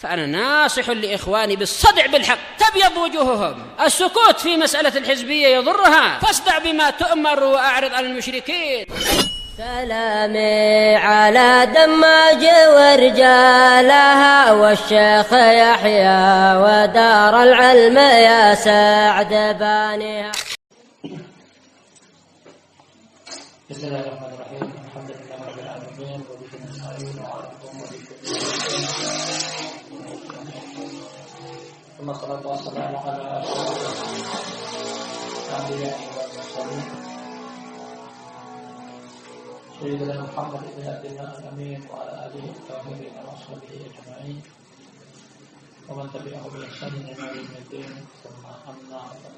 فأنا ناصح لإخواني بالصدع بالحق تبيض وجوههم. السكوت في مسألة الحزبية يضرها، فاصدع بما تؤمر وأعرض عن المشركين. سلامي على دماج ورجالها والشيخ يحيى ودار العلم يا سعد بانيها. بسم الله الرحمن الرحيم. الحمد لله رب العالمين وبه نستعين على الامور كلها ثم الصلاة والسلام على أشرف الأنبياء والمرسلين سيدنا محمد بن عبد الله الأمين وعلى آله الطاهرين وأصحابه أجمعين ومن تبعهم بإحسان إلى يوم الدين ثم أما بعد.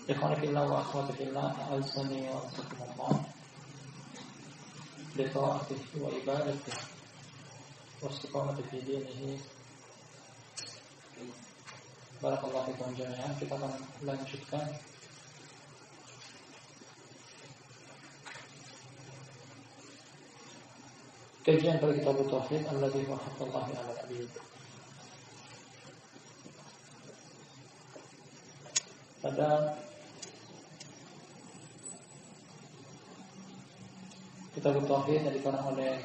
Ikhwan fillah wa akhwati fillah, a'azzani wa a'azzakumullah bi ta'atihi wa ibadatihi wa istiqamati fi dinihi. Barakallahu fikum jami'an. Kita akan lanjutkan kajian pada kitab Tauhid alladzi huwa haqqullahi 'alal 'abid. Pada kitab Tauhid yang dikarang oleh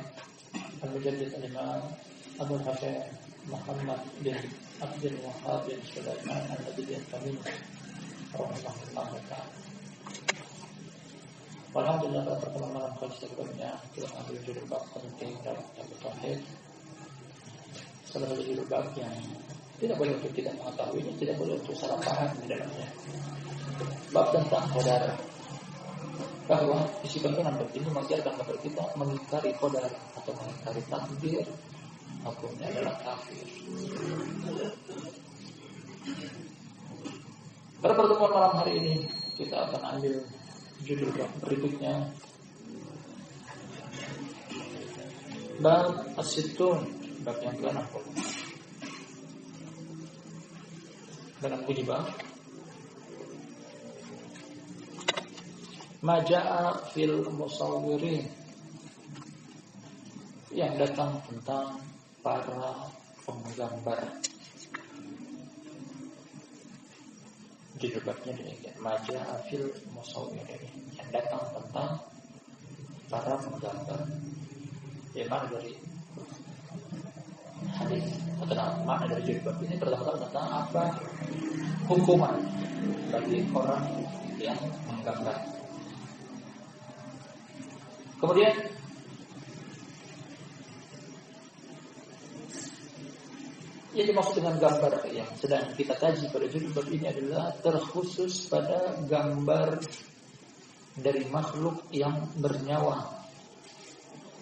Al-Mujaddid Al-Imam Abdul Hafiz Muhammad bin Abdul Wahhab bin Sulaiman Al-Nabili Al-Tamimi rahimahullah ta'ala. Alhamdulillah, pada pertemuan malam kali sebelumnya kita ambil judul bab penting dalam kitab Tauhid. Salah satu judul bab yang tidak boleh untuk tidak mengetahuinya, tidak boleh untuk salah paham di dalamnya. Bab tentang qadar, bahwa isi kandungan bab ini mengajarkan kepada kita mengingkari qadar atau mengingkari takdir, hukumnya adalah kafir. Pada pertemuan malam hari ini kita akan ambil judul bab berikutnya, bab as-sittun, bab yang ke-60. Dengan bunyi bab Maja'a fil musawwirin, yang datang tentang para penggambar. Judul babnya demikian, Maja'a fil musawwirin, yang datang tentang para penggambar. Mana dari hadis atau makna dari judul bab ini? Pertama-tama tentang apa hukuman bagi orang yang menggambar. Kemudian yang dimaksud dengan gambar yang sedang kita kaji pada judul bab ini adalah terkhusus pada gambar dari makhluk yang bernyawa.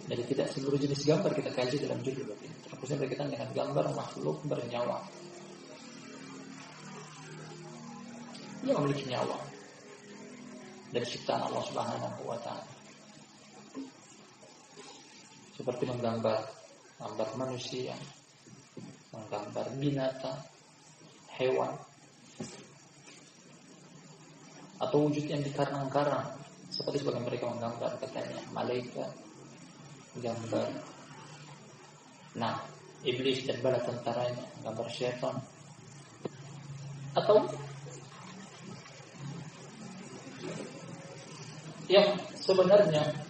Jadi tidak seluruh jenis gambar kita kaji dalam judul bab ini. Terkhususnya berkaitan dengan gambar makhluk bernyawa yang memiliki nyawa dari ciptaan Allah Subhanahu wa ta'ala. Seperti menggambar manusia, menggambar binatang, hewan, atau wujud yang dikarang-karang, seperti sebagian mereka menggambar katanya malaikat, gambar iblis dan bala tentaranya, gambar syaitan, atau yang sebenarnya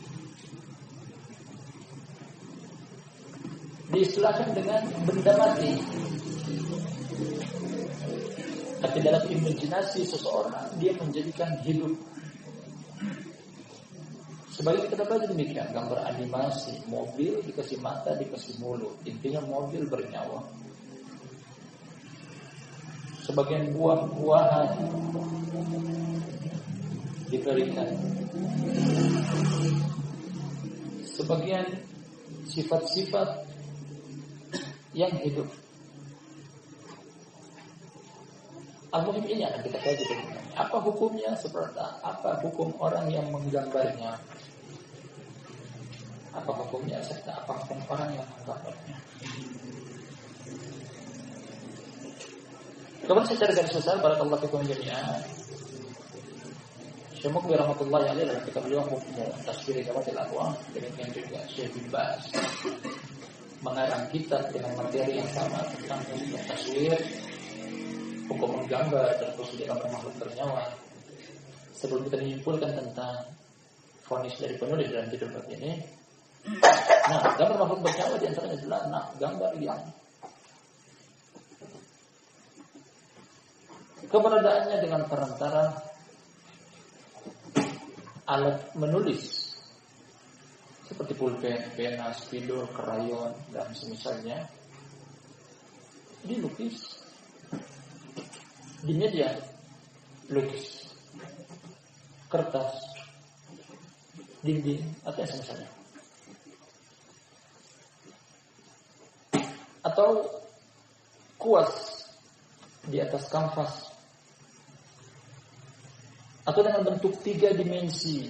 diistilahkan dengan benda mati. Tapi dalam imajinasi seseorang dia menjadikan hidup. Sebagai kita baca demikian, gambar animasi, mobil dikasih mata, dikasih mulut, intinya mobil bernyawa. Sebagian buah-buahan diberikan, sebagian sifat-sifat yang hidup. Al-muhim ini akan kita kaji bagaimana. Apa hukumnya, seperti apa hukum orang yang menggambarnya? Apa hukumnya serta apa hukum orang yang menggambarnya? Kemudian secara garis besar, barakallahu fikum jami'an, Syekh Mukbil rahmatullahi alaihi dalam kitab beliau Hukmu Tasbih Zawatil Arwah, demikian juga Syekh bin Baz mengarang kitab dengan materi yang sama tentang hukum taswir, hukum menggambar dan prosedur gambar makhluk bernyawa. Sebelum kita menyimpulkan tentang vonis dari penulis dalam judul bab ini, nah, gambar makhluk bernyawa di antaranya adalah gambar yang keberadaannya dengan perantara alat menulis seperti pulpen, pena, spidol, krayon dan semisalnya dilukis di media lukis, kertas, dinding atau yang semisalnya, atau kuas di atas kanvas, atau dengan bentuk 3 dimensi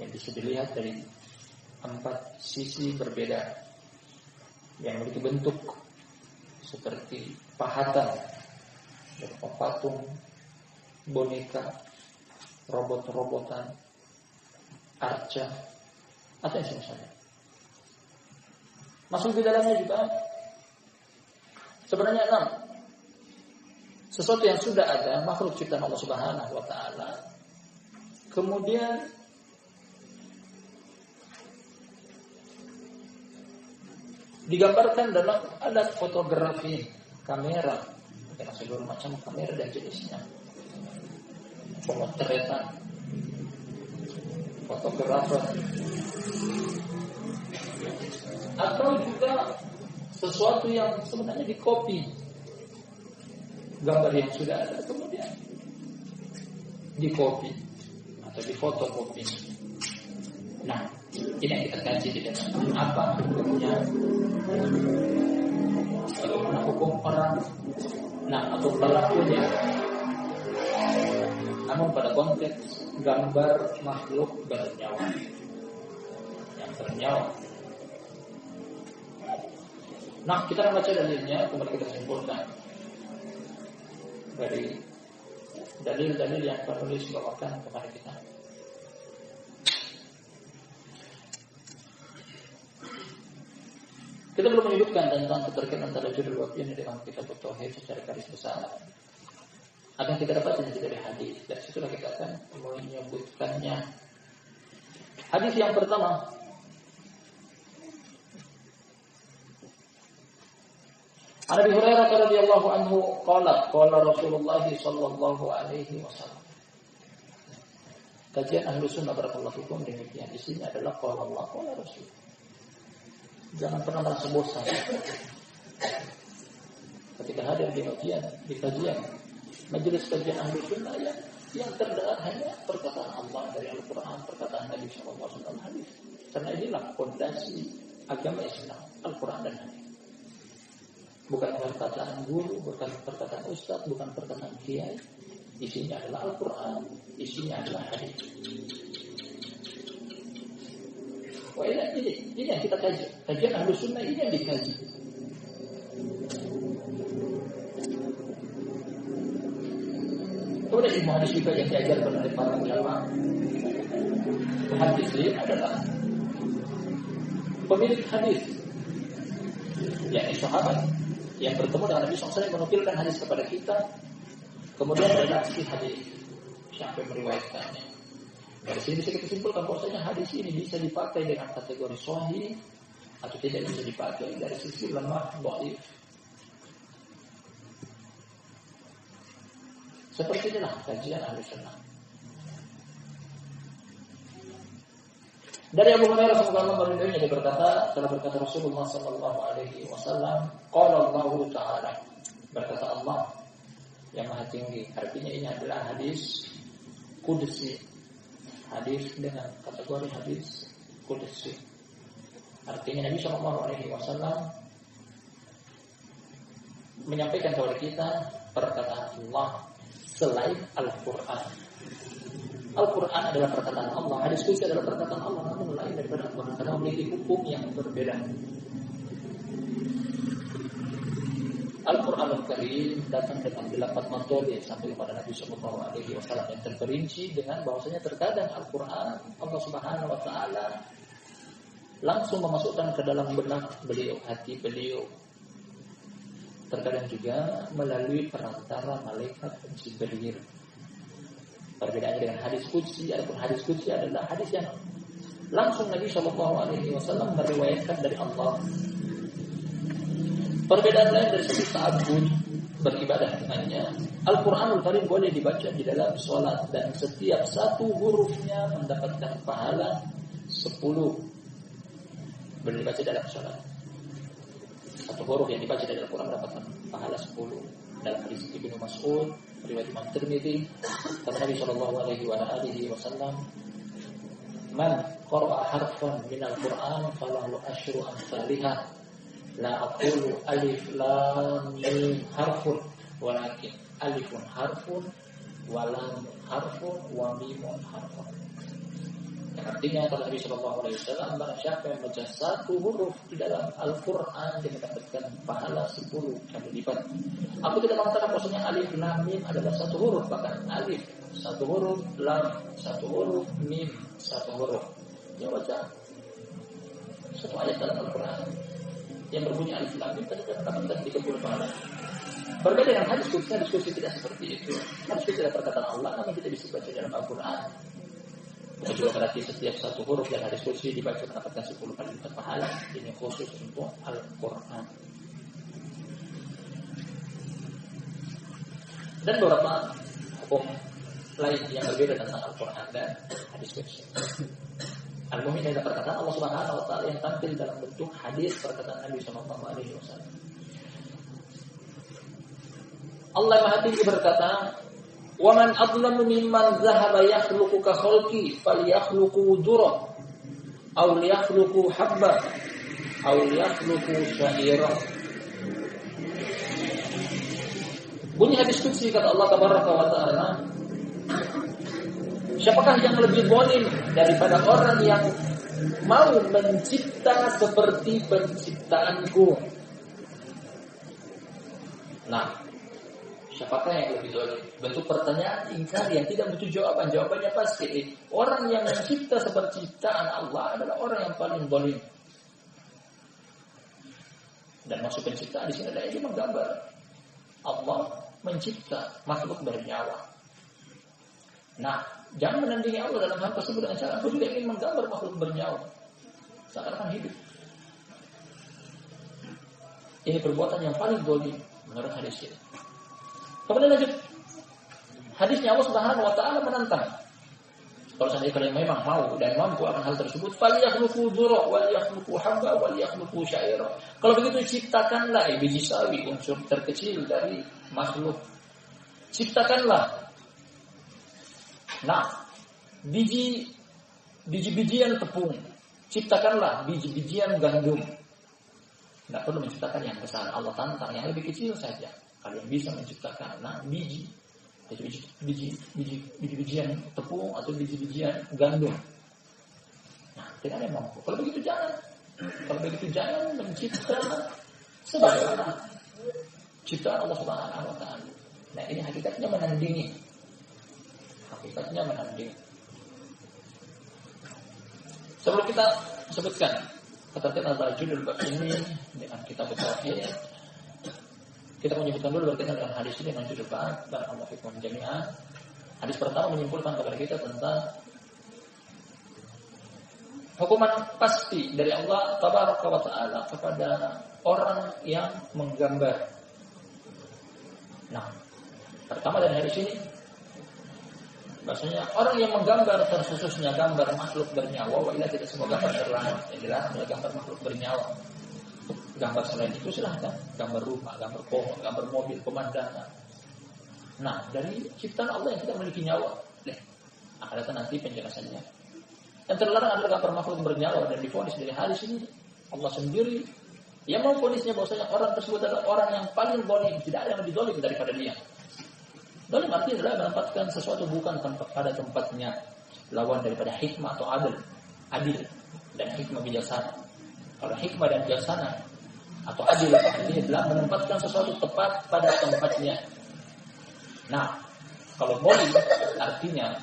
yang bisa dilihat dari 4 sisi berbeda yang memiliki bentuk seperti pahatan, berupa patung, boneka, robot-robotan, arca, atau yang semisalnya. Masuk di dalamnya juga sebenarnya 6 sesuatu yang sudah ada, makhluk ciptaan Allah Subhanahu wa taala. Kemudian digambarkan dalam alat fotografi, kamera, dengan seluruh macam kamera dan jenisnya, pemotretan, fotografer, atau juga sesuatu yang sebenarnya dikopi, gambar yang sudah ada kemudian dikopi atau difotokopi. Nah, ini yang kita kaji di dalam apa hukumnya, bagaimana hukum orang, nah atau pelakunya. Namun pada konteks gambar makhluk bernyawa yang bernyawa. Nah, kita akan baca dalilnya, kemudian kita simpulkan dari dalil-dalil yang penulis bawakan kepada kita. Kita belum menyebutkan tentang keterkaitan antara judul bab ini dengan kitab tauhid secara garis besar. Akan kita dapatkan dari hadis, dan setelah kita akan menyebutkannya. Hadis yang pertama, An Abi Hurairah radhiyallahu anhu qala Rasulullah sallallahu alaihi wasallam. Kajian Ahlu Sunnah barakallahu fikum demikian di sini adalah qala Allah qala Rasul. Jangan pernah merasa bosan ketika hadir di kajian majelis kajian Ahlu Sunnah yang terdengar hanya perkataan Allah dari Al-Quran, perkataan Nabi sallallahu alaihi wasallam, hadis. Karena inilah fondasi agama Islam, Al-Quran dan hadis. Bukan perkataan guru, bukan perkataan ustaz, bukan perkataan kiai. Isinya adalah Al-Quran, isinya adalah hadis. Wah, ini yang kita kaji. Kajian Ahlus Sunnah ini yang dikaji. Kemudian ilmu hadis juga yang diajarkan oleh para ulama. Hadis ini adalah pemilik hadis, yakni sahabat yang bertemu dengan Nabi SAW menukilkan hadis kepada kita, kemudian redaksi hadis sampai meriwayatkannya. Dari sini bisa kita simpulkan bahwasanya hadis ini bisa dipakai dengan kategori sahih atau tidak bisa dipakai dari sisi lemah, dhaif. Seperti inilah kajian Ahlus Sunnah. Dari Abu Hurairah radhiyallahu anhu dia berkata, telah berkata Rasulullah sallallahu alaihi wasallam, qala Allah Ta'ala, berkata Allah yang Maha Tinggi. Artinya ini adalah hadis qudsi. Hadis dengan kategori hadis qudsi. Artinya Nabi sallallahu alaihi wasallam menyampaikan kepada kita perkataan Allah selain Al-Quran. Al-Quran adalah perkataan Allah, hadis qudsi adalah perkataan Allah, namun lain daripada Al-Quran karena memiliki hukum yang berbeda. Al-Quranul Karim datang dengan 8 metode sampai kepada Nabi Sallallahu Alaihi Wasallam yang terperinci dengan bahwasanya terkadang Al-Quran Allah Subhanahu Wa Taala langsung memasukkan ke dalam benak beliau, hati beliau. Terkadang juga melalui perantara malaikat Jibril. Perbedaannya dengan hadis qudsi, adapun hadis qudsi adalah hadis yang langsung Nabi Sallallahu Alaihi Wasallam meriwayatkan dari Allah. Perbedaan lain dari segi ta'abbud beribadah dengannya. Al-Quranul Karim boleh dibaca di dalam sholat dan setiap satu hurufnya mendapatkan pahala 10. Boleh dibaca dalam sholat. Satu huruf yang dibaca dari Al-Quran mendapatkan pahala 10. Dalam hadis Ibnu Mas'ud, riwayat Imam Tirmidzi, kata Nabi Sallallahu Alaihi Wasallam, "Man qara'a harfan min al-Quran falahu asyru amsalihah." La aqulu alif lam mim harfun walakin alifun harfun wa lam harfun wa mimun harfun. Yang artinya kata Nabi Sallallahu Alaihi Wasallam, barang siapa yang membaca satu huruf di dalam Al-Quran dia mendapatkan pahala 10 kali lipat. Aku tidak mengatakan bahwasanya alif lam mim adalah satu huruf, bahkan alif satu huruf, lam satu huruf, mim satu huruf. Dia baca satu ayat dalam Al-Quran yang berbunyi alif lam mim tadi mendapatkan 30 pahala. Berbeda dengan hadis qudsi tidak seperti itu. Hadis qudsi adalah perkataan Allah, namun tidak bisa dibaca dalam Al-Quran. Itu juga berarti setiap satu huruf dari hadis qudsi dibaca mendapatkan 10 kali lipat pahala. Ini khusus untuk Al-Quran. Dan beberapa hukum lain yang berbeda tentang Al-Quran dan hadis qudsi. Al-Mu'min adalah perkataan Allah Subhanahu Wa Taala yang tampil dalam bentuk hadis perkataan Nabi Sallallahu Alaihi Wasallam. Allah Maha Tinggi berkata, "Wa man adlamu mimman dhahaba yakhluqu ka khalqi falyakhluqu dzurra aw liyakhluqu habba aw liyakhluqu sya'ira." Bunyi hadis qudsi kata Allah Tabaraka wa Taala, siapakah yang lebih zalim daripada orang yang mau mencipta seperti penciptaanku? Nah, siapakah yang lebih zalim? Bentuk pertanyaan ingkar yang tidak butuh jawaban. Jawabannya pasti. Orang yang mencipta seperti ciptaan Allah adalah orang yang paling zalim. Dan maksud penciptaan di sini adalah ini menggambar Allah mencipta makhluk bernyawa. Nah, jangan menandingi Allah dalam hal tersebut dengan cara aku juga ingin menggambar makhluk bernyawa seakan-akan hidup. Ini perbuatan yang paling zalim menurut hadis ini. Kemudian lanjut, hadisnya Allah Subhanahu Wa Taala menantang. Kalau seandainya kalian memang mau dan mampu akan hal tersebut, falyakhluqu dzurra wal yakhluqu habba wal yakhluqu sya'ira. Kalau begitu ciptakanlah biji sawi, unsur terkecil dari makhluk. Ciptakanlah biji-bijian tepung. Ciptakanlah biji-bijian gandum. Tidak perlu menciptakan yang besar. Allah tantang yang lebih kecil saja. Kalian bisa menciptakan biji-bijian tepung atau biji-bijian gandum. Nah, tidak ada yang mampu. Kalau begitu jangan mencipta sebagaimana ciptaan Allah Subhanahu Wa Taala. Nah, ini hakikatnya menandingi. Sebelum kita sebutkan keterkaitan antara judul bab ini dengan kitab tauhid, kita menyebutkan dulu berkaitan dengan hadis ini dengan judul bab barakallahu fikum jami'an. Hadis pertama menyimpulkan kepada kita tentang hukuman pasti dari Allah Tabaraka wa Ta'ala kepada orang yang menggambar. Nah, pertama dari hadis ini bahasanya orang yang menggambar terkhususnya gambar makhluk bernyawa, wailah tidak semua gambar terlarang. Yang dilarang adalah gambar makhluk bernyawa. Gambar selain itu silahkan, gambar rumah, gambar pohon, gambar mobil, pemandangan. Nah, dari ciptaan Allah yang tidak memiliki nyawa, akan datang nanti penjelasannya. Yang terlarang adalah gambar makhluk bernyawa dan divonis dari hadis ini Allah sendiri yang memvonisnya bahwasanya orang tersebut adalah orang yang paling zalim, tidak ada yang lebih zalim daripada dia. Zalim artinya adalah menempatkan sesuatu bukan pada tempatnya, lawan daripada hikmah atau adil dan hikmah bijaksana. Kalau hikmah dan bijaksana atau adil ini adalah menempatkan sesuatu tepat pada tempatnya. Nah, kalau boleh artinya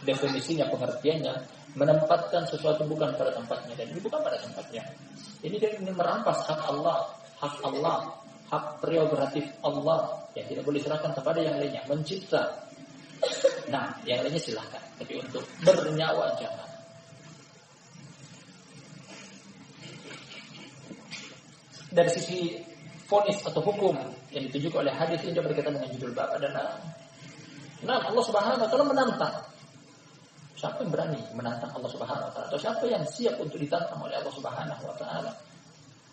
definisinya, pengertiannya menempatkan sesuatu bukan pada tempatnya, dan ini bukan pada tempatnya. Ini dia ingin merampas hak Allah, hak prerogatif Allah yang tidak boleh diserahkan kepada yang lainnya, mencipta. Nah, yang lainnya silahkan, tapi untuk bernyawa jangan. Dari sisi vonis atau hukum yang ditunjukkan oleh hadis ini berkaitan dengan judul bab adalah, nah Allah Subhanahu wa taala menantang. Siapa yang berani menantang Allah Subhanahu wa taala? Atau siapa yang siap untuk ditantang oleh Allah Subhanahu wa taala?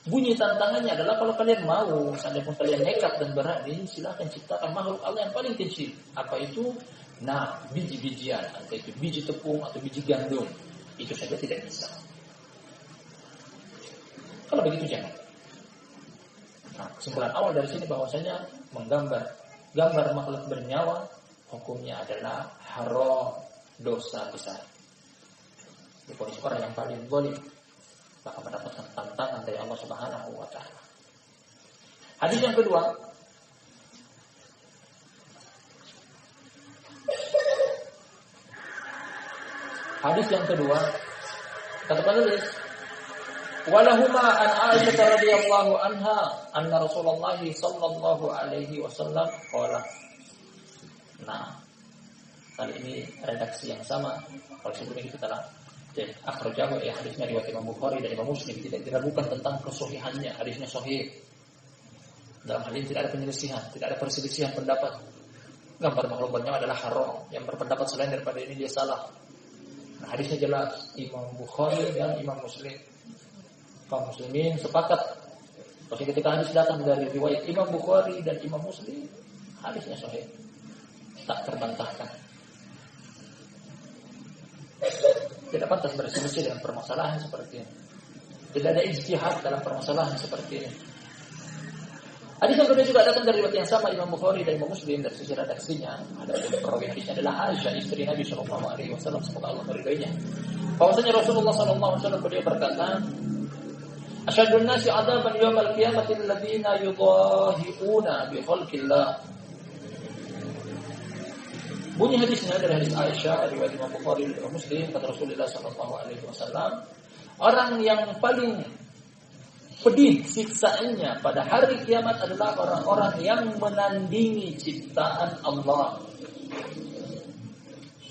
Bunyi tantangannya adalah kalau kalian mau, seandainya pun kalian nekat dan berani, silakan ciptakan makhluk Allah yang paling kecil. Apa itu? Nah, biji-bijian, entah itu biji tepung atau biji gandum. Itu saja tidak bisa. Kalau begitu jangan. Nah, kesimpulan awal dari sini bahwasanya gambar makhluk bernyawa hukumnya adalah haram, dosa besar. Diponis orang yang paling zalim maka mendapatkan tantangan dari Allah Subhanahu wa taala. Hadis yang kedua, kata penulis, walahuma an Aisyah radhiyallahu anha anna Rasulullah sallallahu alaihi wasallam qala. Nah, kali ini redaksi yang sama. Kalau sebelumnya kita telah akhrajahu ya, hadisnya riwayat Imam Bukhari dan Imam Muslim, tidak diragukan tentang kesahihannya, hadisnya sahih. Dalam hal ini tidak ada penyelisihan, tidak ada perselisihan pendapat. Gambar makhluk bernyawa adalah haram. Yang berpendapat selain daripada ini dia salah. Nah, hadisnya jelas, Imam Bukhari dan Imam Muslim, kaum muslimin sepakat. Pasti ketika hadis datang dari riwayat Imam Bukhari dan Imam Muslim, hadisnya sahih, tak terbantahkan. Tidak pantas berselisih dalam permasalahan seperti ini. Tidak ada ijtihad dalam permasalahan seperti ini. Hadis yang kedua juga datang dari riwayat yang sama Imam Bukhari dan Imam Muslim. Dari sisi redaksinya, ada perawi hadisnya adalah Aisyah, istri Nabi Shallallahu Alaihi Wasallam, semoga Allah meridainya. Bahwasanya Rasulullah Shallallahu Alaihi Wasallam beliau berkata, Asyadun nasi adaban yawmal qiyamati alladziina yudahi'una bi khalqillah. Bunyi hadisnya dari hadis Aisyah riwayat Imam Bukhari dan Muslim, kata Rasulullah sallallahu alaihi wasallam, orang yang paling pedih siksaannya pada hari kiamat adalah orang-orang yang menandingi ciptaan Allah.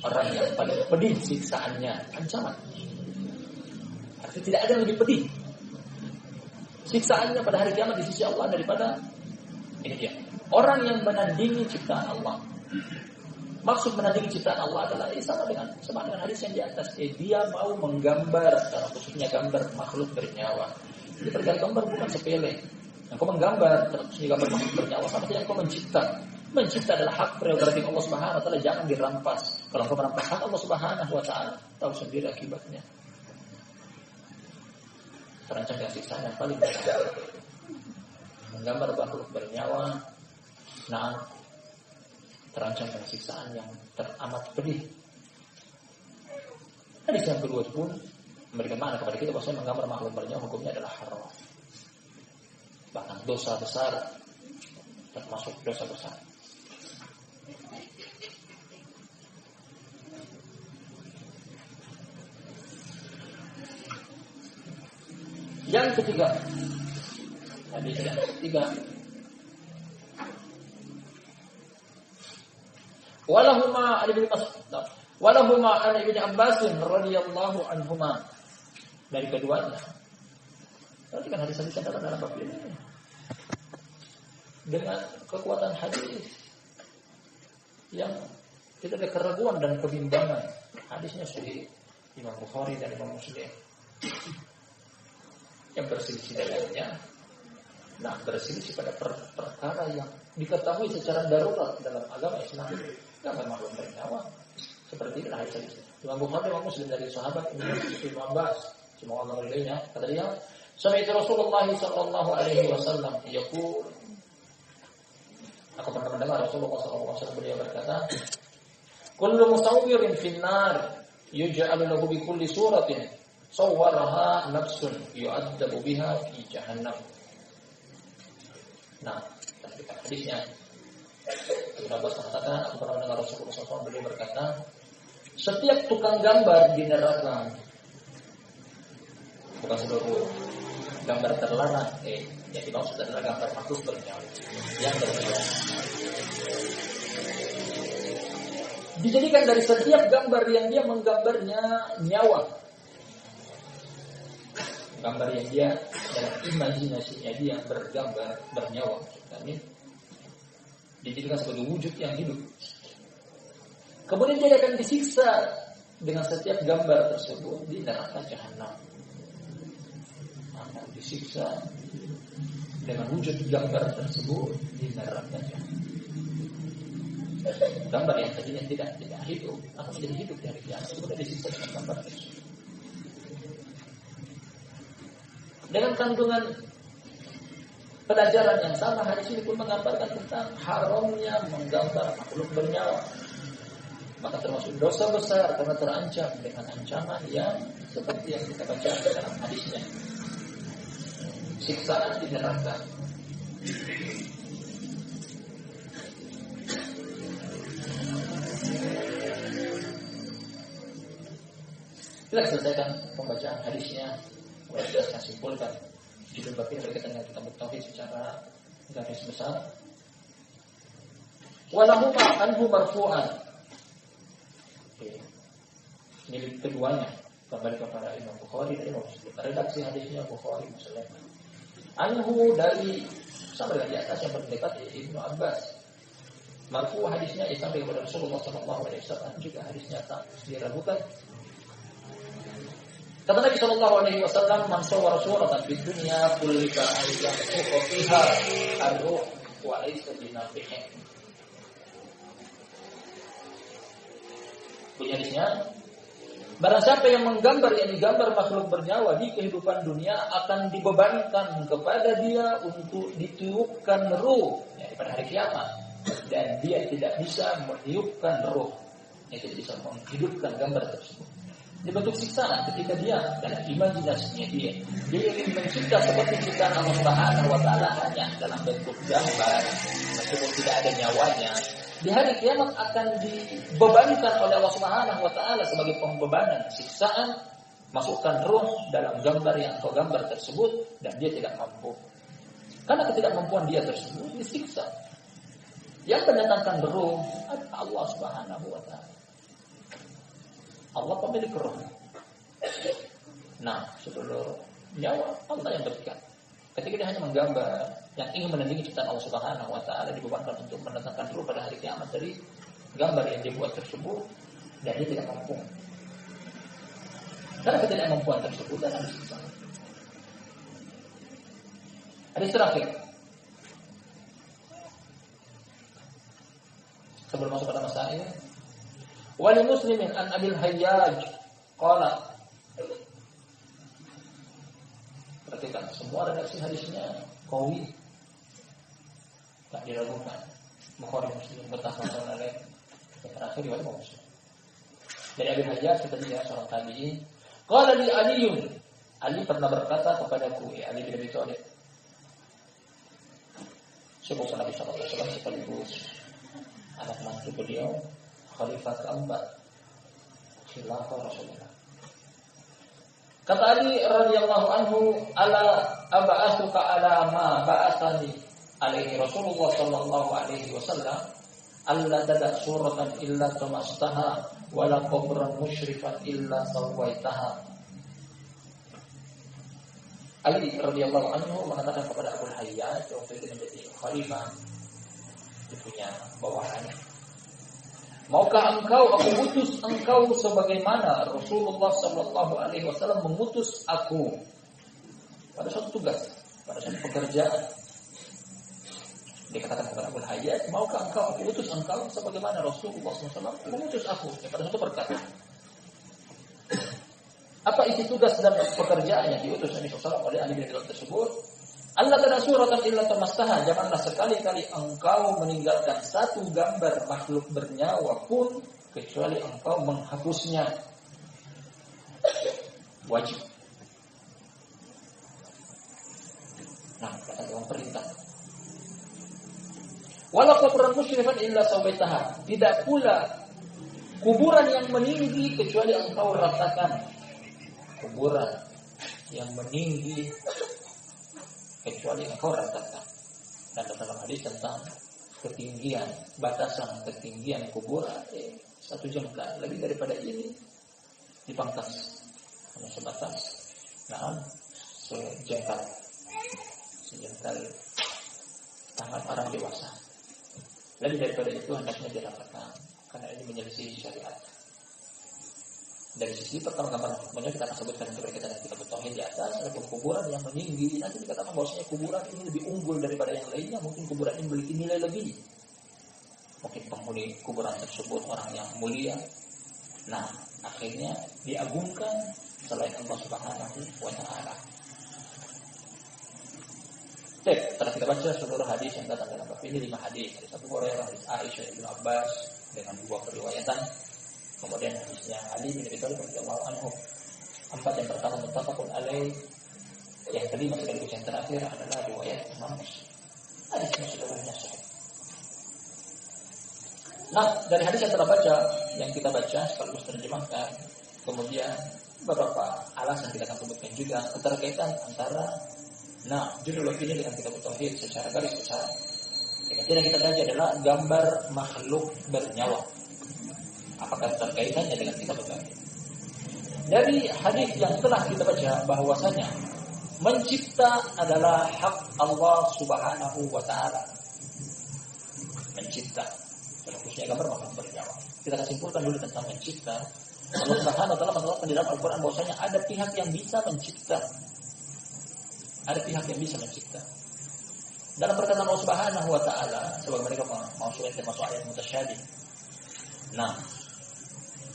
Orang yang paling pedih siksaannya, ancaman. Artinya tidak ada yang lebih pedih siksaannya pada hari kiamat di sisi Allah daripada ini dia, orang yang menandingi ciptaan Allah. Maksud menandingi ciptaan Allah adalah sama dengan hadis yang di atas. Dia mau menggambar, karena khususnya gambar makhluk bernyawa. Jadi gambar bukan sepele. Yang kau menggambar, khususnya gambar makhluk bernyawa, sama saja yang kau mencipta. Mencipta adalah hak prerogatif Allah Subhanahu wa taala, jangan dirampas. Kalau kau merampas hak Allah Subhanahu wa taala, tahu sendiri akibatnya. Terancam dengan siksaan yang paling besar. Menggambar makhluk bernyawa, nah, terancam dengan siksaan yang teramat pedih. Hadis yang kedua pun memberikan makna kepada kita bahwa menggambar makhluk bernyawa hukumnya adalah haram. Bahkan dosa besar, termasuk dosa besar. Yang ketiga, hadis yang ketiga, walahuma an ibni Abbas radhiyallahu anhuma, dari keduanya. Perhatikan hadis-hadis yang datang dalam bab ini dengan kekuatan hadis yang tidak ada keraguan dan kebimbangan. Hadisnya sahih, Imam Bukhari dan Imam Muslim. Yang berselisih dengannya, nah berselisih pada perkara yang diketahui secara darurat dalam agama Islam. Gambar makhluk bernyawa seperti ini hadis. Imam Bukhari dan Muslim dari sahabat Ibnu Abbas, semoga Allah meridainya, kata dia, sami'tu Rasulullah sallallahu alaihi wasallam yaqul, aku pernah mendengar Rasulullah sallallahu alaihi wasallam beliau berkata, kullu musawwirin finnar yuj'alu lahu bi kulli suratin sawwaraha nafsun yu'adzabu biha fi jahannam. Nah, kita hadisnya. Ibnu Abbas mengatakan, aku pernah mendengar Rasulullah SAW beliau berkata, setiap tukang gambar di neraka, bukan seluruh gambar terlarang, yang dimaksud adalah gambar makhluk bernyawa, yang bernyawa. Dijadikan dari setiap gambar yang dia menggambarnya nyawa, gambar yang dia dalam imajinasinya dia bergambar bernyawa, ini dijadikan sebagai wujud yang hidup. Kemudian dia akan disiksa dengan setiap gambar tersebut di neraka jahanam. Akan disiksa dengan wujud gambar tersebut di neraka jahanam. Gambar yang tadinya tidak hidup akan menjadi hidup di hari kiamat. Kemudian disiksa dengan gambar tersebut. Dengan kandungan pelajaran yang sama, hadis ini pun menggambarkan tentang haramnya menggambar makhluk bernyawa. Maka termasuk dosa besar karena terancam dengan ancaman yang seperti yang kita baca dalam hadisnya, siksaan di neraka. Kita selesaikan pembacaan hadisnya. Kita akan simpulkan judul bab ini berkaitan dengan kitab tauhid secara garis besar. Walahuma anhu marfu'an. Ini keduanya kembali kepada Imam Bukhari dan Imam Muslim. Redaksi hadisnya Bukhari Muslim. Anhu dari sama dengan di atas yang terdekat Ibnu Abbas. Marfu hadisnya sampai kepada Rasulullah SAW, juga hadisnya tak diragukan. Kata Nabi SAW, man sawwara suratan fid dunya kullika ayyan fiha ar-ruh wa laysa binafihin. Bunyi hadisnya, barang siapa yang menggambar, yang digambar makhluk bernyawa di kehidupan dunia, akan dibebankan kepada dia untuk ditiupkan ruh pada hari kiamat, dan dia tidak bisa meniupkan ruh, dia tidak bisa menghidupkan gambar tersebut. Ini bentuk siksaan ketika dia dalam imajinasinya dia ingin mencipta seperti ciptaan Allah Subhanahu wa taala hanya dalam bentuk gambar, meskipun tidak ada nyawanya. Di hari kiamat akan dibebankan oleh Allah Subhanahu wa taala sebagai pembebanan siksaan, masukkan ruh dalam gambar yang kau gambar tersebut, dan dia tidak mampu. Karena ketidakmampuan dia tersebut disiksa. Yang mendatangkan ruh adalah Allah Subhanahu wa taala. Allah pemilik ruh. Nah, seluruh nyawa Allah yang berikan. Ketika dia hanya menggambar, yang ingin menandingi ciptaan Allah Subhanahu wa taala, dibebankan untuk mendatangkan ruh pada hari kiamat dari gambar yang dibuat tersebut, dan dia tidak mampu. Karena ketidakmampuan tersebut dan harus disiksa. Hadis terakhir. Sebelum masuk pada masalah ini, wali muslimin an Abil Hayyaj qala. Perhatikan, semua redaksi hadisnya qawi, tak diragukan. Bukhari Muslim bertafsir oleh yang terakhir riwayat Muslim. Dari Abil Hayyaj katanya seorang tabi'in, qala li Aliun, Ali pernah berkata kepadaku, Ali bin Abi Thalib, sebuah Nabi sallallahu alaihi wasallam sekaligus anak mantu beliau, khalifah keempat khilafah Rasulullah. Kata Ali radhiyallahu anhu, ala aba'athuka ala ma ba'athani alaihi Rasulullah sallallahu alaihi wasallam, alla tada suratan illa tamastaha wala qabran musyrifan illa sawaitaha. Ali radhiyallahu anhu mengatakan kepada Abu Hayyaj waktu itu menjadi khalifah, dia punya bawahannya, maukah engkau aku utus engkau sebagaimana Rasulullah sallallahu alaihi wasallam mengutus aku pada suatu tugas, pada suatu pekerjaan. Dia katakan kepada Abu Hayyaj, maukah engkau aku utus engkau sebagaimana Rasulullah sallallahu alaihi wasallam mengutus aku pada suatu perkara. Apa isi tugas dan pekerjaan yang diutus Nabi sallallahu oleh Ali bin Abi Thalib tersebut? Allah tada suratan illa tamastaha, janganlah sekali-kali engkau meninggalkan satu gambar makhluk bernyawa pun kecuali engkau menghapusnya. Wajib. Nah, kata dalam perintah. Wala qabran musyrifan illa sawaitaha. Tidak pula kuburan yang meninggi kecuali engkau ratakan. Kuburan yang meninggi kecuali engkau ratakan. Dan dalam hadis tentang ketinggian, batasan ketinggian kuburan 1 jengkal, lebih daripada ini dipangkas hanya sebatas sejengkal tangan orang dewasa. Lebih daripada itu hendaknya diratakan karena ini menyelisih syariat. Dari sisi pertama gambaran hukumnya kita akan sebutkan kepada kita bertauhid di atas. Ada kuburan yang meninggi, nanti dikatakan bahwasanya kuburan ini lebih unggul daripada yang lainnya. Mungkin kuburan ini memiliki nilai lebih. Mungkin penghuni kuburan tersebut orang yang mulia. Nah, akhirnya diagungkan selain Allah Subhanahu wa Ta'ala. Baik, setelah kita baca seluruh hadis yang datang dalam bab ini 5 hadis. Hadis Abu Hurairah, hadis Aisyah, Ibnu Abbas dengan 2 periwayatan. Kemudian hadisnya Ali bin Abi Thalib radhiyallahu anhu. 4 yang pertama muttafaqun alaih. Yang kelima sekaligus yang terakhir adalah riwayat Imam Muslim. Hadisnya seluruhnya sahih. Nah, dari hadis yang kita baca sekaligus terjemahkan. Kemudian beberapa alasan kita akan sebutkan juga keterkaitan antara judul bab ini dengan kitab tauhid secara garis besar. Yang kita kaji adalah gambar makhluk bernyawa. Apakah terkaitannya dengan kitab tauhid? Dari hadis yang telah kita baca bahwasanya mencipta adalah hak Allah Subhanahu wa Ta'ala. Mencipta, khususnya gambar makhluk bernyawa. Kita akan simpulkan dulu tentang mencipta. Allah Subhanahu wa Ta'ala menetapkan di dalam Al-Quran bahwasanya ada pihak yang bisa mencipta. Ada pihak yang bisa mencipta. Dalam perkataan Allah Subhanahu wa Ta'ala, sebab mereka termasuk ayat mutasyabih.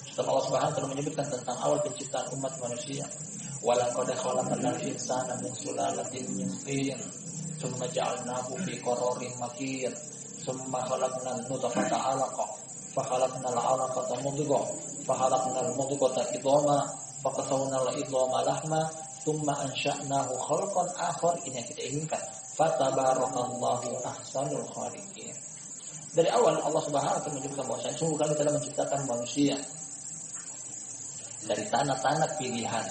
Setelah Allah Subhanahu wa Ta'ala menyebutkan tentang awal penciptaan umat manusia, walaqad khalaqnal insana min sulalatin min tin, tsumma ja'alnahu fi qararin makin, tsumma khalaqnal nutfata 'alaqah, fa khalaqnal 'alaqata mudghah, fa khalaqnal mudghata idhama, fa qasawnal idhama lahma, tsumma ansha'nahu khalqan akhar. Ini yang kita inginkan. Fatabarakallahu ahsanul khaliqin. Dari awal Allah Subhanahu wa Ta'ala menyebutkan bahwa sungguh kami telah menciptakan manusia dari tanah-tanah pilihan.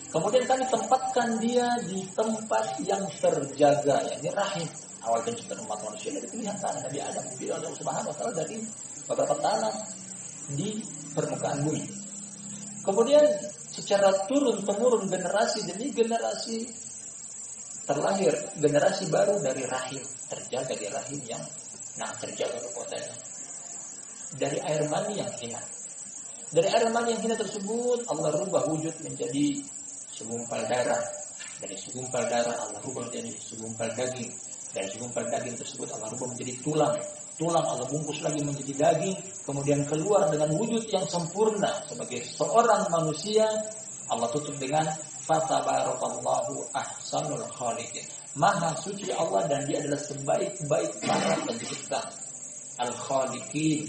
Kemudian kami tempatkan dia di tempat yang terjaga, yakni rahim. Awal penciptaan umat manusia dari pilihan tanah. Nabi Adam dipilih oleh Allah Subhanahu wa Ta'ala dari beberapa tanah di permukaan bumi. Kemudian secara turun-temurun generasi demi generasi terlahir generasi baru dari rahim, terjaga di rahim yang terjaga kekuatannya. Dari air mani yang hina. Dari air mani yang hina tersebut Allah rubah wujud menjadi segumpal darah. Dari segumpal darah Allah rubah menjadi segumpal daging. Dari segumpal daging tersebut Allah rubah menjadi tulang. Tulang Allah bungkus lagi menjadi daging. Kemudian keluar dengan wujud yang sempurna sebagai seorang manusia. Allah tutup dengan fatabarakallahu ahsanul khaliqin. Maha suci Allah dan dia adalah sebaik-baik para pencipta. Al-khaliqin.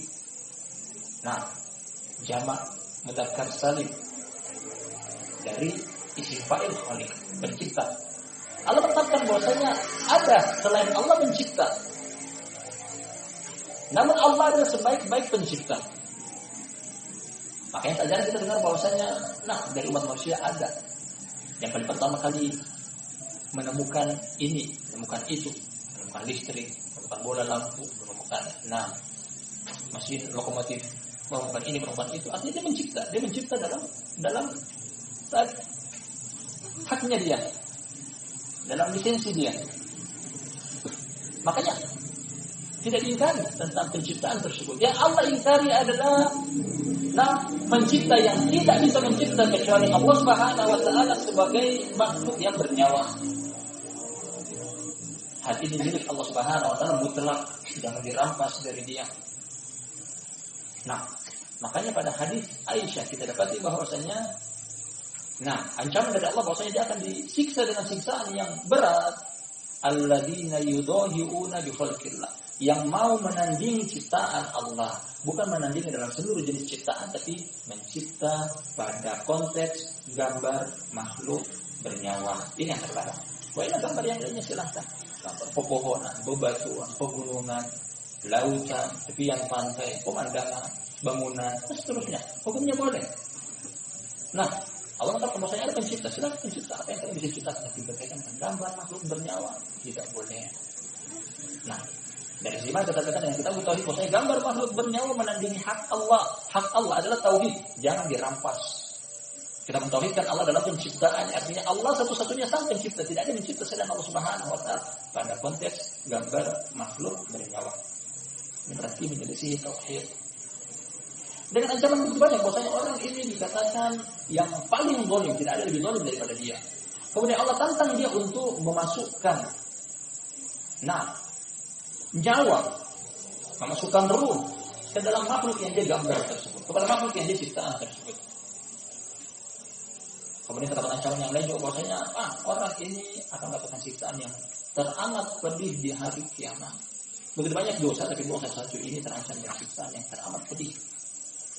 Jamak mudzakkar salim dari isim fa'il khaliq, pencipta. Allah menetapkan bahwasanya ada selain Allah mencipta. Namun Allah adalah sebaik-baik pencipta. Makanya tak jarang kita dengar bahwasanya dari umat manusia ada yang paling pertama kali menemukan ini, menemukan itu, menemukan listrik, menemukan bola lampu, menemukan mesin lokomotif, menemukan ini, menemukan itu. Artinya dia mencipta dalam haknya dia, dalam lisensi dia. Makanya tidak diingkari tentang penciptaan tersebut. Yang Allah ingkari adalah pencipta yang tidak bisa mencipta kecuali Allah Subhanahu wa Ta'ala sebagai makhluk yang bernyawa. Hati ini milik Allah Subhanahu wa Ta'ala mutlak, jangan dirampas dari dia. Makanya pada hadis Aisyah kita dapati bahwasanya ancaman dari Allah bahwasanya dia akan disiksa dengan siksaan yang berat. Alladzina yudahiuna bi khalqillah, yang mau menandingi ciptaan Allah, bukan menandingi dalam seluruh jenis ciptaan, tapi mencipta pada konteks gambar makhluk bernyawa. Ini yang terlarang. Wah, ini gambar yang lainnya silahkan. gambar pepohonan, bebatuan, pegunungan, lautan, tepian pantai, pemandangan, bangunan, dan seterusnya. Hukumnya boleh. Nah, Allah mengatakan bahwasanya ada pencipta, silakan pencipta apa yang kalian bisa ciptakan, tapi berkaitan dengan gambar makhluk bernyawa tidak boleh. Nah, dari sini kita katakan yang kita tauhid bahwasanya gambar makhluk bernyawa menandingi hak Allah. Hak Allah adalah tauhid, jangan dirampas. Kita mentauhidkan Allah dalam penciptaan, artinya Allah satu-satunya sang pencipta, tidak ada mencipta selain Allah Subhanahu wa taala pada konteks gambar makhluk bernyawa. Ini berarti menyelisih tauhid. Dengan ancaman begitu banyak bahwasanya orang ini dikatakan yang paling zalim, tidak ada lebih zalim daripada dia. Kemudian Allah tantang dia untuk memasukkan nyawa, memasukkan ruh ke dalam makhluk yang dia gambar tersebut, kepada makhluk yang dia ciptaan tersebut. Kemudian terdapat ancaman yang lain juga bahwasanya orang ini akan mendapatkan siksaan yang teramat pedih di hari kiamat. Begitu banyak dosa, tapi dosa satu ini terancam dengan siksaan yang teramat pedih.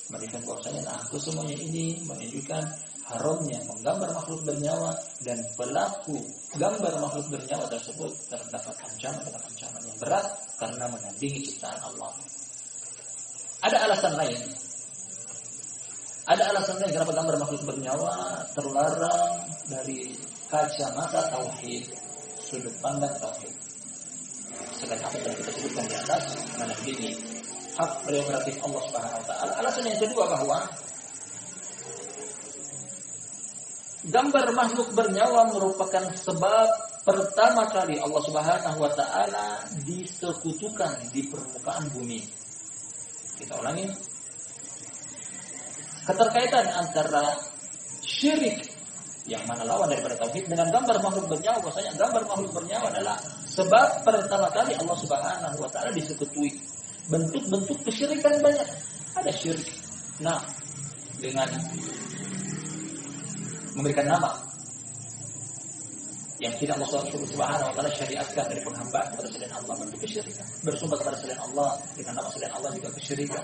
Mereka bahwasanya kesemuanya ini menunjukkan haramnya menggambar makhluk bernyawa, dan pelaku gambar makhluk bernyawa tersebut terdapat ancaman yang berat karena menandingi ciptaan Allah. Ada alasan lain kenapa gambar makhluk bernyawa terlarang dari kacamata tauhid, sudut pandang tauhid. Sebagai apa yang kita sebutkan di atas, menandingi hak prerogatif Allah Subhanahu wa taala. Alasan yang kedua bahwa gambar makhluk bernyawa merupakan sebab pertama kali Allah Subhanahu wa taala disekutukan di permukaan bumi. Kita ulangi. Keterkaitan antara syirik yang mana lawan daripada tauhid dengan gambar makhluk bernyawa, bahwasanya gambar makhluk bernyawa adalah sebab pertama kali Allah Subhanahu wa taala disekutui. Bentuk-bentuk kesyirikan banyak. Ada syirik. Dengan memberikan nama yang tidak Allah Subhanahu wa taala syariatkan dari penghambaan kepada selain Allah, bentuk kesyirikan. Bersumpah kepada selain Allah dengan nama selain Allah juga kesyirikan.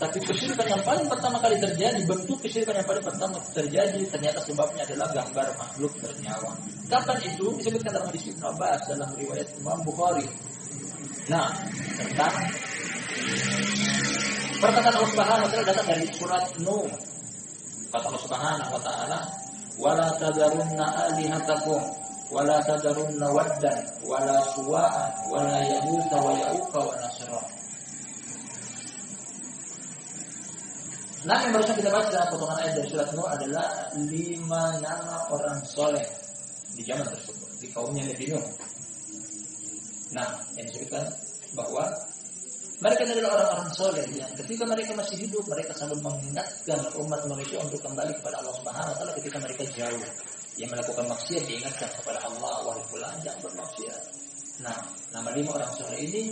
Tapi kesyirikan yang paling pertama kali terjadi, bentuk kesyirikan yang paling pertama terjadi, ternyata sebabnya adalah gambar makhluk bernyawa. Kapan itu? Disebutkan dalam hadis Ibnu Abbas dalam riwayat Imam Bukhari. Tentang perkataan Allah Subhanahu wa taala datang dari surat Nuh. Kata Allah Subhanahu wa taala, "Wala tadarunna alihatakum wala tadarunna waddan wala suwa'an wala yaghutsa wa ya'uqa wa nasra." Yang barusan kita baca potongan ayat dari surat Nuh adalah 5 nama orang soleh di zaman tersebut, di kaumnya Nabi Nuh. Yang disebutkan bahwa mereka adalah orang-orang soleh yang ketika mereka masih hidup, mereka selalu mengingatkan umat manusia untuk kembali kepada Allah Subhanahu wa taala ketika mereka jauh. Yang melakukan maksiat diingatkan kepada Allah, wahai fulan jangan bermaksiat. Nama 5 orang soleh ini,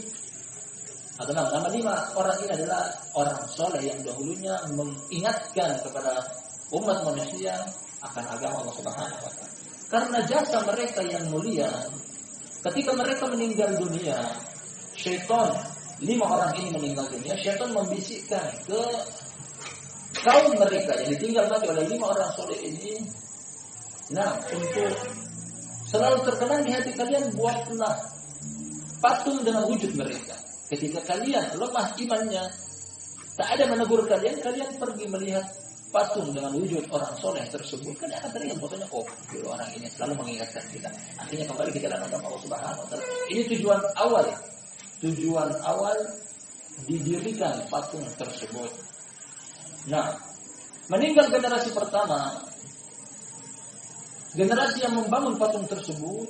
atau nama 5 orang ini adalah orang soleh yang dahulunya mengingatkan kepada umat manusia akan agama Allah Subhanahu wa taala. Karena jasa mereka yang mulia, ketika mereka meninggal dunia, syaitan, 5 orang ini meninggal dunia, syaitan membisikkan ke kaum mereka yang ditinggal mati oleh 5 orang soleh ini, untuk selalu terkenang di hati kalian, buatlah patung dengan wujud mereka. Ketika kalian lemah imannya, tak ada menegur kalian, kalian pergi melihat patung dengan wujud orang soleh tersebut, kalian akan teringat bahwasanya orang ini selalu mengingatkan kita. Akhirnya kembali ke jalan agama Allah Subhanahu wa taala. Ini tujuan awal didirikan patung tersebut. Meninggal generasi pertama, generasi yang membangun patung tersebut,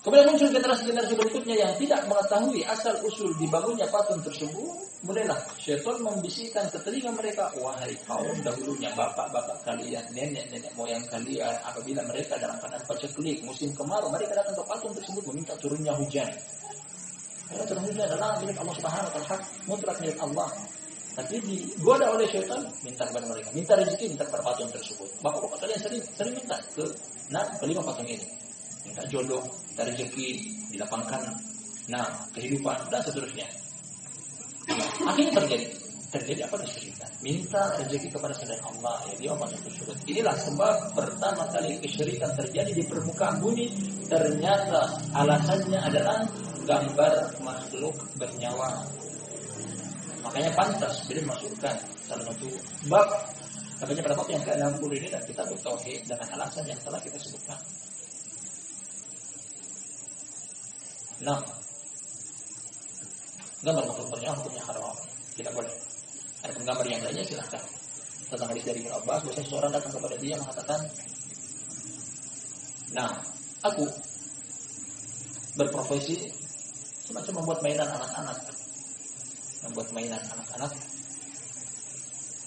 kemudian muncul generasi-generasi berikutnya yang tidak mengetahui asal-usul dibangunnya patung tersebut. Mulailah syaitan membisikkan ke telinga mereka, wahai kaum dahulunya, bapak-bapak kalian, nenek-nenek moyang kalian, apabila mereka dalam keadaan paceklik, musim kemarau, mereka datang ke patung tersebut meminta turunnya hujan. Karena turun hujan adalah milik Allah Subhanahu wa taala, hak mutlak milik Allah. Tapi digoda oleh syaitan, minta kepada mereka, minta rezeki, minta kepada patung tersebut. Bapak-bapak kalian sering minta ke 5 patung ini. Minta jodoh, minta rezeki, dilapangkan kehidupan dan seterusnya. Akhirnya terjadi apa kesyirikan. Minta rezeki kepada selain Allah, ya dia masuk ke surga. Inilah sebab pertama kali kesyirikan terjadi di permukaan bumi. Ternyata alasannya adalah gambar makhluk bernyawa. Makanya pantas bila masukkan salah satu bab, katanya pada bab yang ke-60 ini, dan kita bertauhid dengan alasan yang telah kita sebutkan. Nah, gambar makhluk bernyawa hukumnya haram, tidak boleh. Ada gambar yang lainnya silahkan. Tentang hadis dari Ibnu Abbas, bahwasanya seorang datang kepada dia mengatakan, nah, aku berprofesi semacam membuat mainan anak-anak,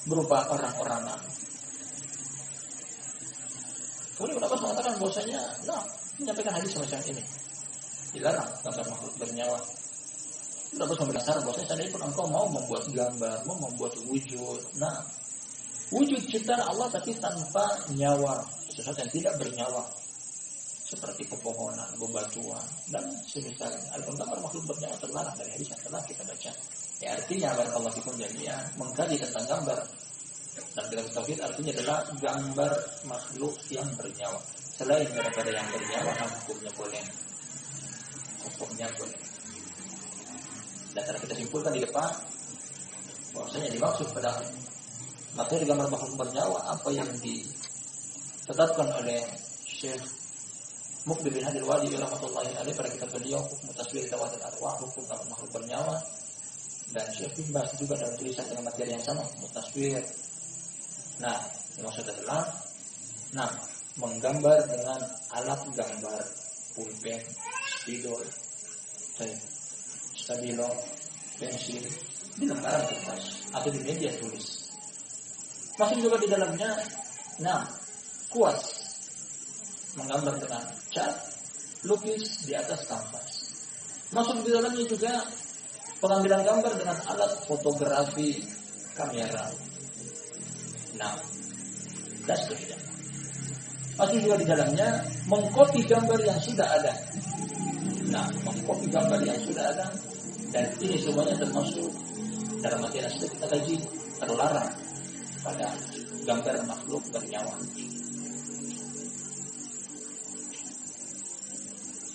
berupa orang-orangan. Kemudian Ibnu Abbas mengatakan bahwasanya, nah, menyampaikan hadis semacam ini, dilarang gambar makhluk bernyawa. Ibnu Abbas memberi saran bahwasanya seandainya pun engkau mau membuat gambar, mau membuat wujud, nah, wujud ciptaan Allah tapi tanpa nyawa, sesuatu yang tidak bernyawa, seperti pepohonan, bebatuan, dan semisalnya. Adapun gambar makhluk bernyawa terlarang dari hadis yang telah kita baca. Ya, artinya barakallahu fikum jami'an, mengkaji tentang gambar dan dalam tauhid artinya adalah gambar makhluk yang bernyawa. Selain daripada yang bernyawa, hukumnya boleh. Dan cara kita simpulkan di depan bahwasanya dimaksud pada materi gambar makhluk bernyawa apa yang ditetapkan oleh Syekh Muqbil bin Hadi Al-Wadi rahmatullahi alaihi pada kitab beliau Hukum Taswir Tawatul Arwah, hukum gambar makhluk bernyawa, dan Syekh bin Baz juga dalam tulisan dengan materi yang sama, Mutaswir. Nah, dimaksud adalah menggambar dengan alat gambar, pulpen, spidol, stabilo, pensil, di lembaran kertas atau di media tulis. Masuk juga di dalamnya, kuas, menggambar dengan cat, lukis di atas kanvas. Masuk di dalamnya juga pengambilan gambar dengan alat fotografi kamera. Dan seterusnya. Masuk juga di dalamnya mengkopi gambar yang sudah ada. Mengkopi gambar yang sudah ada, dan ini semuanya termasuk dalam materi yang sudah kita kaji, terlarang pada gambar makhluk bernyawa.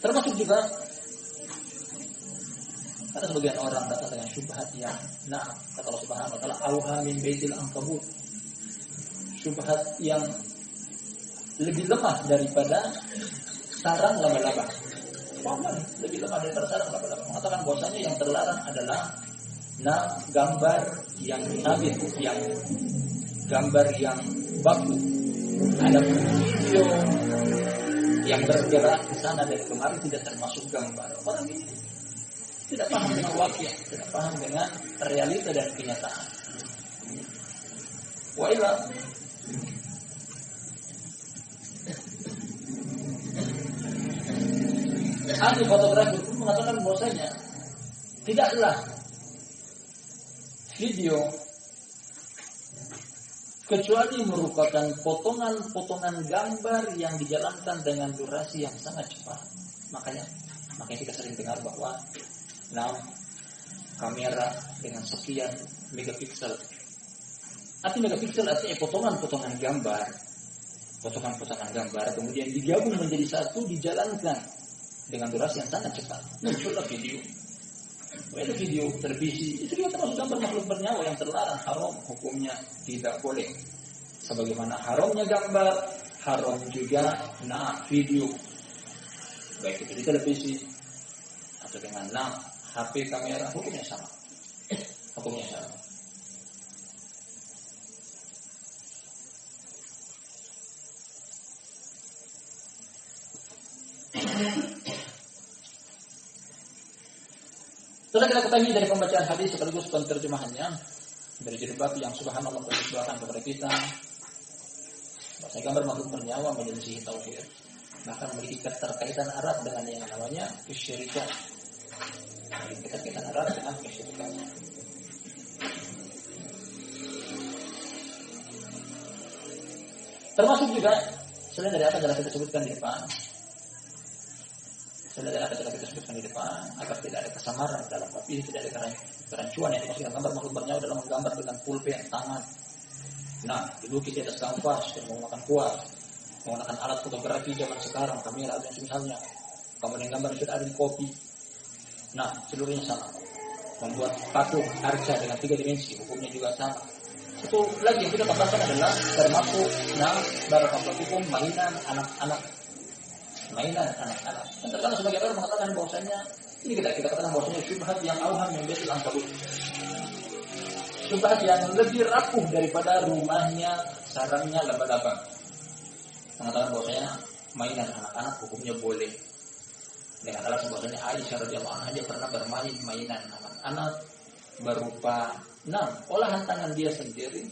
Termasuk juga ada sebagian orang datang dengan syubhat yang kata Allah Subhanahu wa taala, auha min baitil ankabut, syubhat yang lebih lemah daripada sarang laba-laba. Lebih lemah daripada sarang laba-laba. Mengatakan bahwasanya yang terlarang adalah gambar yang nabit, yang gambar yang baku. Ada video yang bergerak ke sana dan kemari tidak termasuk gambar. Orang ini tidak paham dengan wakil, tidak paham dengan realita dan kenyataan. Wa ila ahli fotografi pun mengatakan bahwasanya tidaklah video kecuali merupakan potongan-potongan gambar yang dijalankan dengan durasi yang sangat cepat. Makanya kita sering dengar bahwa kamera dengan sekian megapiksel. Artinya megapiksel artinya potongan-potongan gambar kemudian digabung menjadi satu, dijalankan dengan durasi yang sangat cepat. Muncullah video. Itu video televisi, itu juga termasuk gambar makhluk bernyawa yang terlarang, haram, hukumnya tidak boleh. Sebagaimana haramnya gambar, haram juga video. Baik itu di televisi atau dengan HP kamera, hukumnya sama. Setelah kita ketahui dari pembacaan hadis sekaligus penterjemahannya dari judul bab yang subhanallah telah kepada kita, bahasa gambar makhluk bernyawa menyelisih tauhid, bahkan memiliki keterkaitan erat dengan yang namanya kesyirikan. Keterkaitan erat dengan kesyirikan. Termasuk juga selain dari apa yang kita sebutkan di depan, Sudah ada kita sebutkan di depan agar tidak ada kesamaran dalam tapi tidak ada kerancuan yang dimaksudkan gambar makhluk bernyawa dalam menggambar dengan pulpen tangan. Nah, dilukis di atas kanvas dan menggunakan kuas, menggunakan alat fotografi zaman sekarang, kamera dan misalnya. Kemudian gambar sudah ada di kopi. Nah, seluruhnya sama. Membuat patung arca dengan 3 dimensi, hukumnya juga sama. Satu lagi yang kita katakan adalah termasuk barakallahu fikum mainan anak-anak. Mainan anak-anak. Dan terkadang sebagai orang mengatakan bahwasanya ini kita katakan bahwasanya syubhat yang auham yang betul angkabut. Syubhat yang lebih rapuh daripada rumahnya, sarangnya laba-laba. Mengatakan bahwasanya mainan anak-anak hukumnya boleh. Dengan alasan bahwasanya Aisyah radhiyallahu anha dia pernah bermain mainan anak-anak berupa olahan tangan dia sendiri.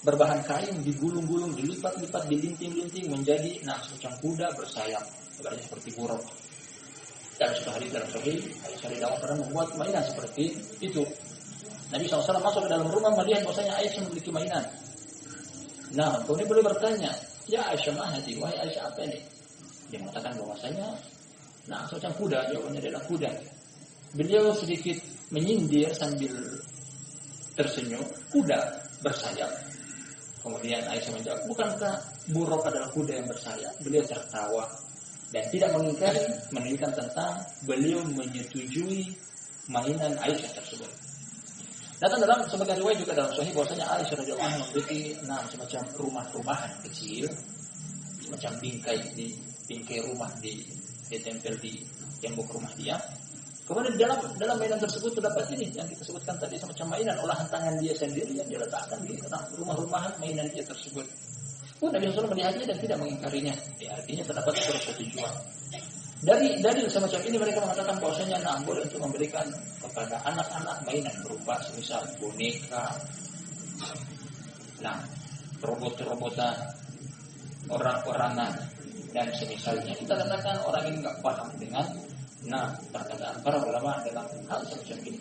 Berbahan kain digulung-gulung, dilipat-lipat, dilinting-linting menjadi semacam kuda bersayap, sebenarnya seperti burung. Dalam satu hadis dalam Sahih, Aisyah radhiyallahu anha pernah membuat mainan seperti itu. Nabi SAW masuk ke dalam rumah melihat bahwasanya Aisyah memiliki mainan. Kemudian beliau bertanya, ya Aisyah mahadi, wahai Aisyah apa ini? Dia mengatakan bahwasanya, semacam kuda, jawabannya adalah kuda. Beliau sedikit menyindir sambil tersenyum, kuda bersayap. Kemudian Aisyah menjawab, bukankah buruk adalah kuda yang bersayap? Beliau tertawa dan tidak mengingkari, menunjukkan tentang beliau menyetujui mainan Aisyah tersebut. Datang dalam sebagian riwayat juga dalam Sahih bahwasanya Aisyah radhiyallahu anha memiliki semacam rumah-rumahan kecil, semacam bingkai rumah ditempel di tembok rumah dia. Kemudian dalam mainan tersebut terdapat ini yang kita sebutkan tadi semacam mainan olahan tangan dia sendiri yang dia letakkan di rumah-rumahan mainan dia tersebut. Nabi SAW melihatnya dan tidak mengingkarinya. Artinya terdapat persetujuan. Dari semacam ini mereka mengatakan bahwasanya boleh untuk memberikan kepada anak-anak mainan berupa semisal boneka, robot-robotan, orang-orangan dan semisalnya. Kita katakan orang ini nggak paham dengan perkataan para ulama dalam hal semacam ini.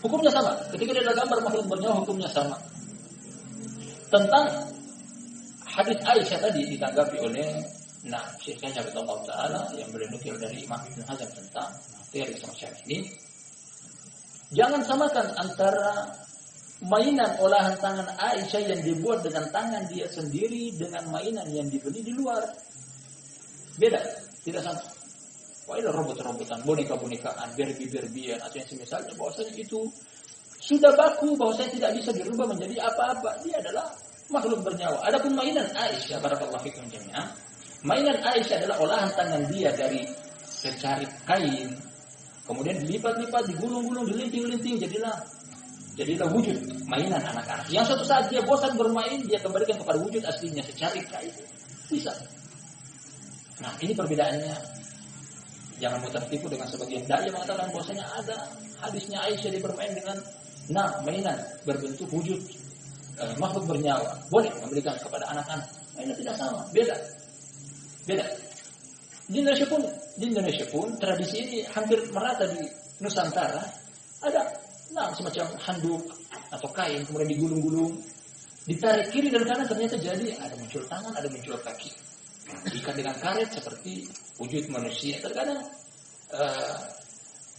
Hukumnya sama. Ketika dia ada gambar makhluk bernyawa, hukumnya sama. Tentang hadis Aisyah tadi ditanggapi oleh Syekh Hafizahullah Ta'ala yang beliau nukil dari Imam Ibn Hazm tentang materi semacam ini. Jangan samakan antara mainan olahan tangan Aisyah yang dibuat dengan tangan dia sendiri dengan mainan yang dibeli di luar. Beda. Tidak sama. Ini robot-robotan, boneka-bonekaan, berbi-berbian atau yang semisalnya bahwasanya itu sudah baku bahwasanya tidak bisa dirubah menjadi apa-apa. Dia adalah makhluk bernyawa. Adapun mainan Aisyah barakallahu fikum jami'an, mainan Aisyah adalah olahan tangan dia dari secarik kain, kemudian dilipat-lipat, digulung-gulung, dilinting-linting, jadilah wujud mainan anak-anak. Yang suatu saat dia bosan bermain, dia kembalikan kepada wujud aslinya secarik kain. Bisa. Ini perbedaannya. Jangan mudah tertipu dengan sebagian dai yang mengatakan bahwasanya ada hadisnya Aisyah dia bermain dengan mainan berbentuk wujud makhluk bernyawa. Boleh memberikan kepada anak-anak. Ini tidak sama, beda. Di Indonesia pun tradisi ini hampir merata di Nusantara. Ada semacam handuk atau kain kemudian digulung-gulung, ditarik kiri dan kanan ternyata jadi ada muncul tangan, ada muncul kaki. Diikat dengan karet seperti wujud manusia. Terkadang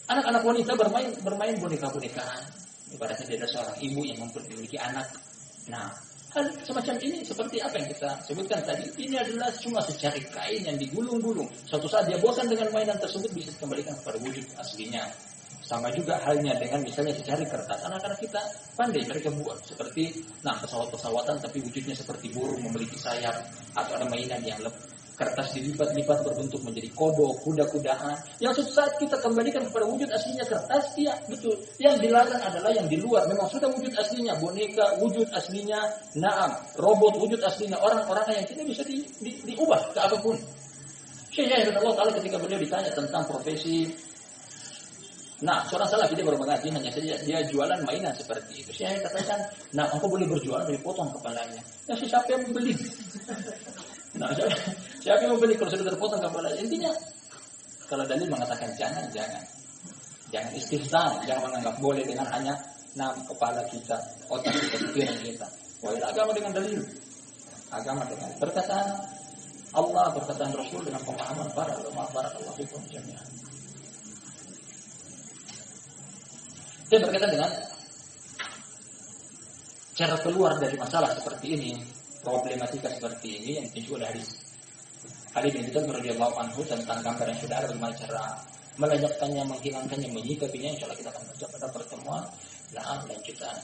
anak-anak wanita bermain boneka-bonekaan. Ibaratnya dia ada seorang ibu yang memiliki anak. Hal semacam ini seperti apa yang kita sebutkan tadi. Ini adalah cuma secarik kain yang digulung-gulung. Suatu saat dia bosan dengan mainan tersebut bisa dikembalikan kepada wujud aslinya. Sama juga halnya dengan misalnya secarik kertas. Anak-anak kita pandai mereka buat seperti pesawat-pesawatan tapi wujudnya seperti burung memiliki sayap, atau ada mainan yang kertas dilipat-lipat berbentuk menjadi kodok, kuda-kudaan. Yang suatu saat kita kembalikan kepada wujud aslinya kertas, iya betul. Yang dilarang adalah yang di luar. Memang sudah wujud aslinya boneka, wujud aslinya robot, wujud aslinya orang-orang yang tidak bisa diubah ke apapun. Syekh Hafizahullah Ta'ala ketika beliau ditanya tentang profesi seorang salafi dia baru mengaji, hanya saja dia jualan mainan seperti itu. Saya katakan, engkau boleh berjualan, boleh potong kepalanya. Siapa yang membeli? Siapa yang membeli kalau sudah terpotong kepalanya? Intinya, kalau dalil mengatakan jangan istihsan, jangan menganggap boleh dengan hanya kepala kita, otak kita, pikiran kita. Agama dengan dalil, agama dengan perkataan Allah, perkataan Rasul dengan pemahaman para ulama. Barakallahu fikum jami'an. Dia berkaitan dengan cara keluar dari masalah seperti ini, problematika seperti ini yang ditunjuk oleh hadis Ali bin Abi Thalib radhiyallahu anhu tentang gambar yang sudah ada, bagaimana cara melenyapkannya, menghilangkannya, menyikapinya. Insyaallah kita akan baca pada pertemuan lanjutan.